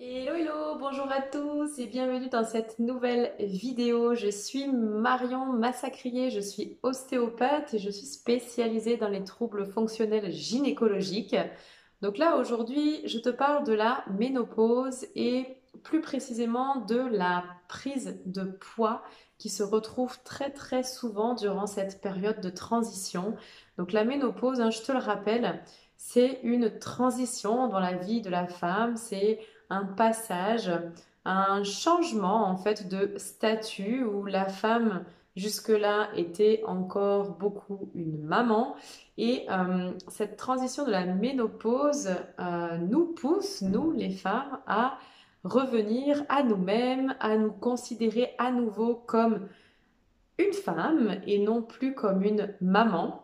Hello, hello, bonjour à tous et bienvenue dans cette nouvelle vidéo. Je suis Marion Massacrier, je suis ostéopathe et je suis spécialisée dans les troubles fonctionnels gynécologiques. Donc là, aujourd'hui, je te parle de la ménopause et plus précisément de la prise de poids qui se retrouve très très souvent durant cette période de transition. Donc la ménopause, je te le rappelle, c'est une transition dans la vie de la femme, c'est un passage, un changement en fait de statut où la femme jusque-là était encore beaucoup une maman et cette transition de la ménopause nous pousse, nous les femmes, à revenir à nous-mêmes, à nous considérer à nouveau comme une femme et non plus comme une maman.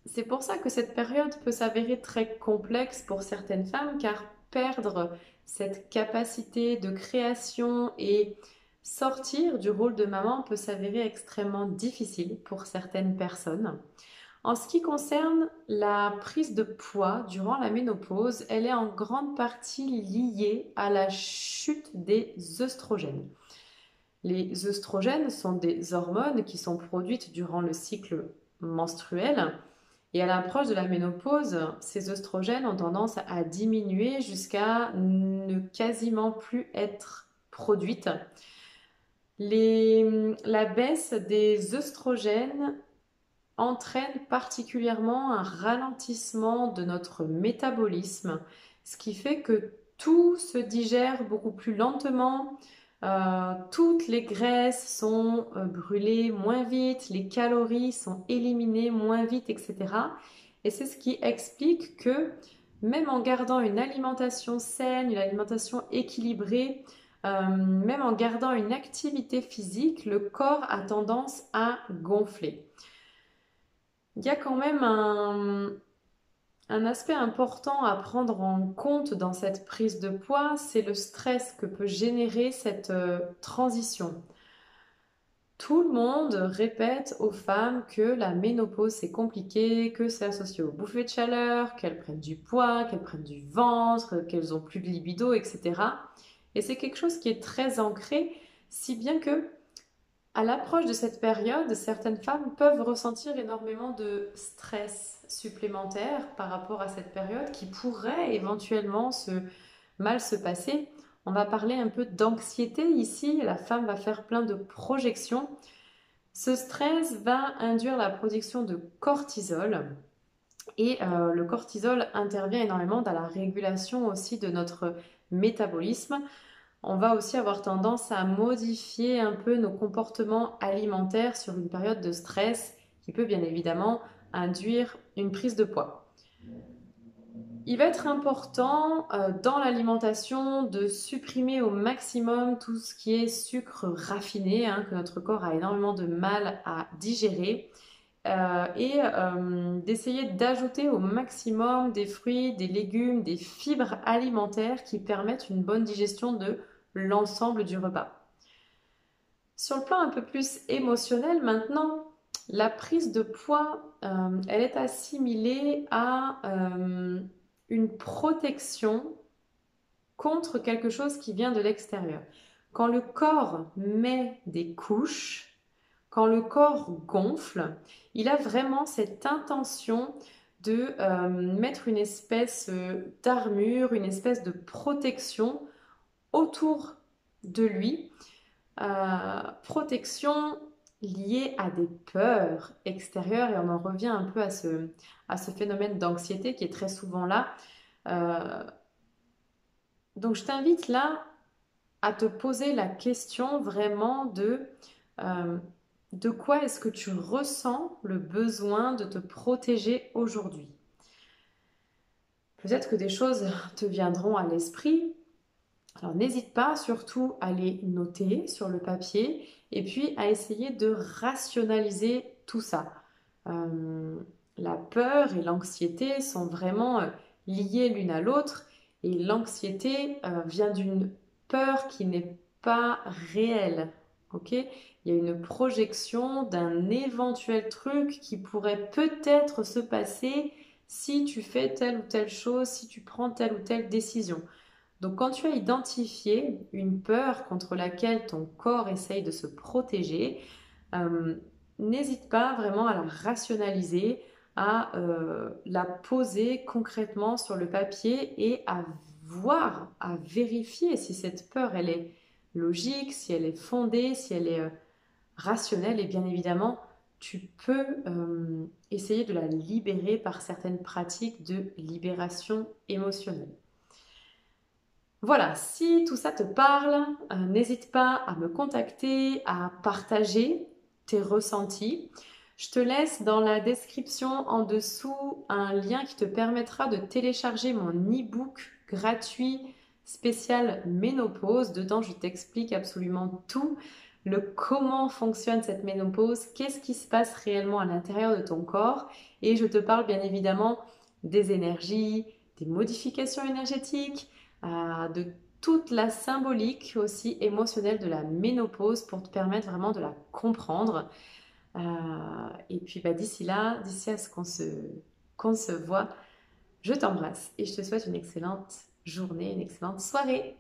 C'est pour ça que cette période peut s'avérer très complexe pour certaines femmes car perdre cette capacité de création et sortir du rôle de maman peut s'avérer extrêmement difficile pour certaines personnes. En ce qui concerne la prise de poids durant la ménopause, elle est en grande partie liée à la chute des œstrogènes. Les œstrogènes sont des hormones qui sont produites durant le cycle menstruel et à l'approche de la ménopause, ces œstrogènes ont tendance à diminuer jusqu'à ne quasiment plus être produites. La baisse des œstrogènes entraîne particulièrement un ralentissement de notre métabolisme, ce qui fait que tout se digère beaucoup plus lentement, toutes les graisses sont brûlées moins vite, les calories sont éliminées moins vite, etc. Et c'est ce qui explique que même en gardant une alimentation saine, une alimentation équilibrée, même en gardant une activité physique, le corps a tendance à gonfler. Il y a quand même un aspect important à prendre en compte dans cette prise de poids, c'est le stress que peut générer cette transition. Tout le monde répète aux femmes que la ménopause c'est compliqué, que c'est associé aux bouffées de chaleur, qu'elles prennent du poids, qu'elles prennent du ventre, qu'elles ont plus de libido, etc. Et c'est quelque chose qui est très ancré, si bien que à l'approche de cette période, certaines femmes peuvent ressentir énormément de stress supplémentaire par rapport à cette période qui pourrait éventuellement mal se passer. On va parler un peu d'anxiété ici. La femme va faire plein de projections. Ce stress va induire la production de cortisol. Et le cortisol intervient énormément dans la régulation aussi de notre métabolisme. On va aussi avoir tendance à modifier un peu nos comportements alimentaires sur une période de stress qui peut bien évidemment induire une prise de poids. Il va être important dans l'alimentation de supprimer au maximum tout ce qui est sucre raffiné, que notre corps a énormément de mal à digérer, et d'essayer d'ajouter au maximum des fruits, des légumes, des fibres alimentaires qui permettent une bonne digestion de l'ensemble du repas. Sur le plan un peu plus émotionnel maintenant, la prise de poids, elle est assimilée à une protection contre quelque chose qui vient de l'extérieur. Quand le corps met des couches, quand le corps gonfle, il a vraiment cette intention de mettre une espèce d'armure, une espèce de protection autour de lui, protection liée à des peurs extérieures, et on en revient un peu à ce phénomène d'anxiété qui est très souvent là. Euh, donc je t'invite là à te poser la question vraiment de quoi est-ce que tu ressens le besoin de te protéger aujourd'hui. Peut-être que des choses te viendront à l'esprit. Alors n'hésite pas surtout à les noter sur le papier et puis à essayer de rationaliser tout ça. Euh, la peur et l'anxiété sont vraiment liées l'une à l'autre et l'anxiété vient d'une peur qui n'est pas réelle. Ok? Il y a une projection d'un éventuel truc qui pourrait peut-être se passer si tu fais telle ou telle chose, si tu prends telle ou telle décision. Donc quand tu as identifié une peur contre laquelle ton corps essaye de se protéger, euh, n'hésite pas vraiment à la rationaliser, à la poser concrètement sur le papier et à voir, à vérifier si cette peur, elle est logique, si elle est fondée, si elle est rationnelle. Et bien évidemment, tu peux essayer de la libérer par certaines pratiques de libération émotionnelle. Voilà, si tout ça te parle, n'hésite pas à me contacter, à partager tes ressentis. Je te laisse dans la description en dessous un lien qui te permettra de télécharger mon e-book gratuit spécial ménopause. Dedans, je t'explique absolument tout, le comment fonctionne cette ménopause, qu'est-ce qui se passe réellement à l'intérieur de ton corps. Et je te parle bien évidemment des énergies, des modifications énergétiques, de toute la symbolique aussi émotionnelle de la ménopause pour te permettre vraiment de la comprendre. Et puis d'ici là, d'ici à ce qu'on se voit, je t'embrasse et je te souhaite une excellente journée, une excellente soirée.